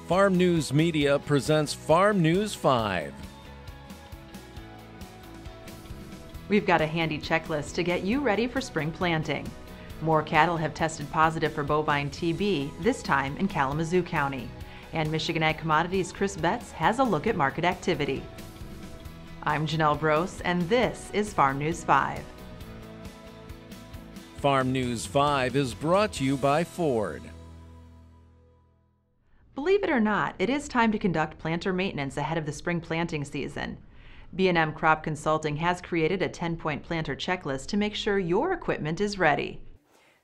Farm News Media presents Farm News 5. We've got a handy checklist to get you ready for spring planting. More cattle have tested positive for bovine TB, this time in Kalamazoo County. And Michigan Ag Commodities' Chris Betz has a look at market activity. I'm Janelle Brose, and this is Farm News 5. Farm News 5 is brought to you by Ford. Believe it or not, it is time to conduct planter maintenance ahead of the spring planting season. B&M Crop Consulting has created a 10-point planter checklist to make sure your equipment is ready.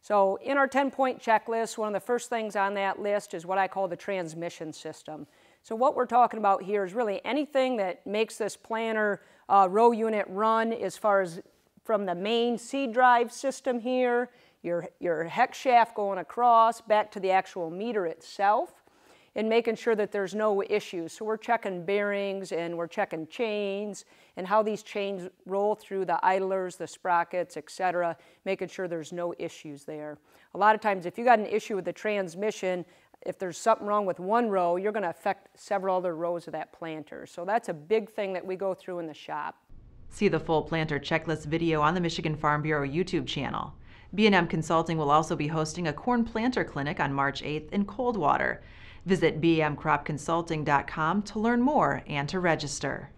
So in our 10-point checklist, one of the first things on that list is what I call the transmission system. So what we're talking about here is really anything that makes this planter row unit run, as far as from the main seed drive system here, your hex shaft going across, back to the actual meter itself, and making sure that there's no issues. So we're checking bearings and we're checking chains and how these chains roll through the idlers, the sprockets, etc., making sure there's no issues there. A lot of times if you got an issue with the transmission, if there's something wrong with one row, you're going to affect several other rows of that planter. So that's a big thing that we go through in the shop. See the full planter checklist video on the Michigan Farm Bureau YouTube channel. B&M Consulting will also be hosting a corn planter clinic on March 8th in Coldwater. Visit bmcropconsulting.com to learn more and to register.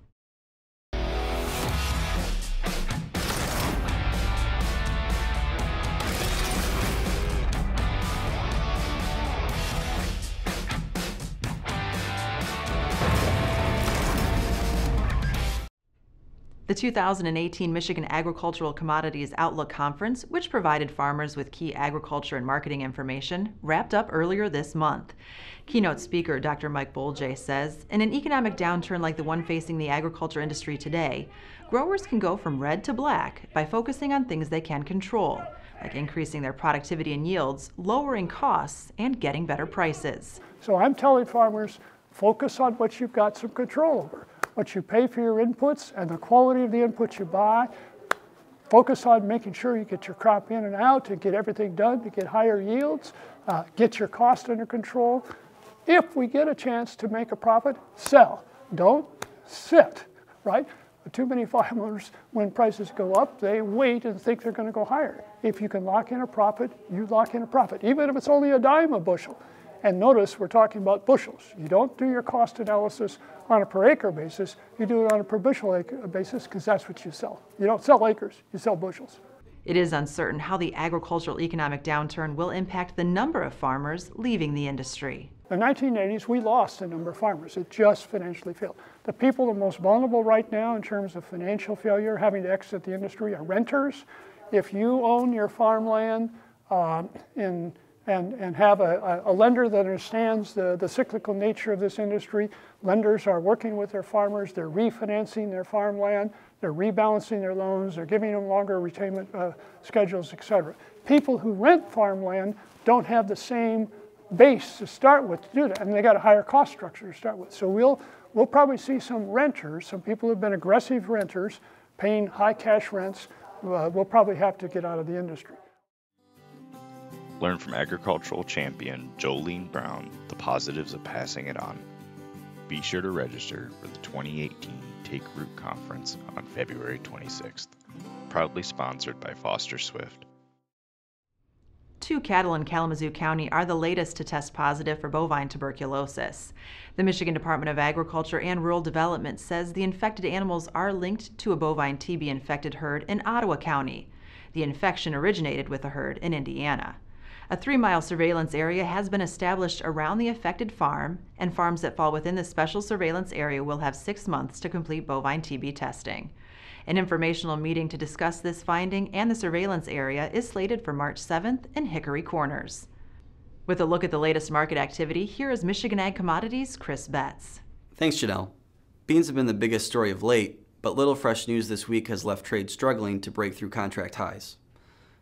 The 2018 Michigan Agricultural Commodities Outlook Conference, which provided farmers with key agriculture and marketing information, wrapped up earlier this month. Keynote speaker Dr. Mike Bolje says, in an economic downturn like the one facing the agriculture industry today, growers can go from red to black by focusing on things they can control, like increasing their productivity and yields, lowering costs, and getting better prices. So I'm telling farmers, focus on what you've got some control over. What you pay for your inputs and the quality of the inputs you buy. Focus on making sure you get your crop in and out and get everything done to get higher yields, get your cost under control. If we get a chance to make a profit, sell. Don't sit, right? But too many farmers, when prices go up, they wait and think they're going to go higher. If you can lock in a profit, you lock in a profit, even if it's only a dime a bushel. And notice we're talking about bushels. You don't do your cost analysis on a per acre basis, you do it on a per bushel basis because that's what you sell. You don't sell acres, you sell bushels. It is uncertain how the agricultural economic downturn will impact the number of farmers leaving the industry. In the 1980s, we lost a number of farmers. It just financially failed. The people the most vulnerable right now in terms of financial failure, having to exit the industry, are renters. If you own your farmland and have a lender that understands the cyclical nature of this industry. Lenders are working with their farmers, they're refinancing their farmland, they're rebalancing their loans, they're giving them longer repayment schedules, etc. People who rent farmland don't have the same base to start with to do that, and they got a higher cost structure to start with. So we'll probably see some renters, some people who've been aggressive renters, paying high cash rents, will probably have to get out of the industry. Learn from agricultural champion Jolene Brown the positives of passing it on. Be sure to register for the 2018 Take Root Conference on February 26th. Proudly sponsored by Foster Swift. 2 cattle in Kalamazoo County are the latest to test positive for bovine tuberculosis. The Michigan Department of Agriculture and Rural Development says the infected animals are linked to a bovine TB infected herd in Ottawa County. The infection originated with a herd in Indiana. A 3-mile surveillance area has been established around the affected farm, and farms that fall within the special surveillance area will have 6 months to complete bovine TB testing. An informational meeting to discuss this finding and the surveillance area is slated for March 7th in Hickory Corners. With a look at the latest market activity, here is Michigan Ag Commodities' Chris Betz. Thanks, Janelle. Beans have been the biggest story of late, but little fresh news this week has left trade struggling to break through contract highs.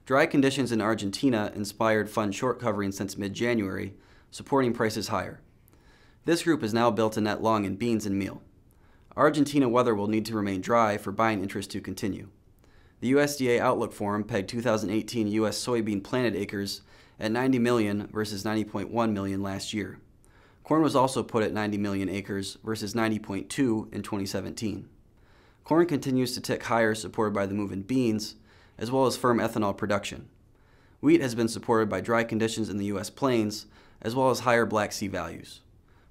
Dry conditions in Argentina inspired fund short covering since mid-January, supporting prices higher. This group is now built a net long in beans and meal. Argentina weather will need to remain dry for buying interest to continue. The USDA Outlook Forum pegged 2018 U.S. soybean planted acres at 90 million versus 90.1 million last year. Corn was also put at 90 million acres versus 90.2 in 2017. Corn continues to tick higher, supported by the move in beans, as well as firm ethanol production. Wheat has been supported by dry conditions in the U.S. plains, as well as higher Black Sea values.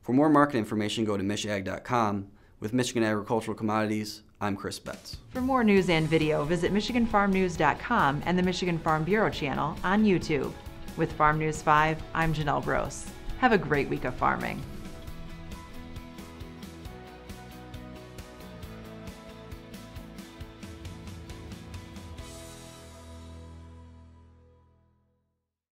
For more market information, go to michag.com. With Michigan Agricultural Commodities, I'm Chris Betz. For more news and video, visit MichiganFarmNews.com and the Michigan Farm Bureau channel on YouTube. With Farm News 5, I'm Janelle Brose. Have a great week of farming.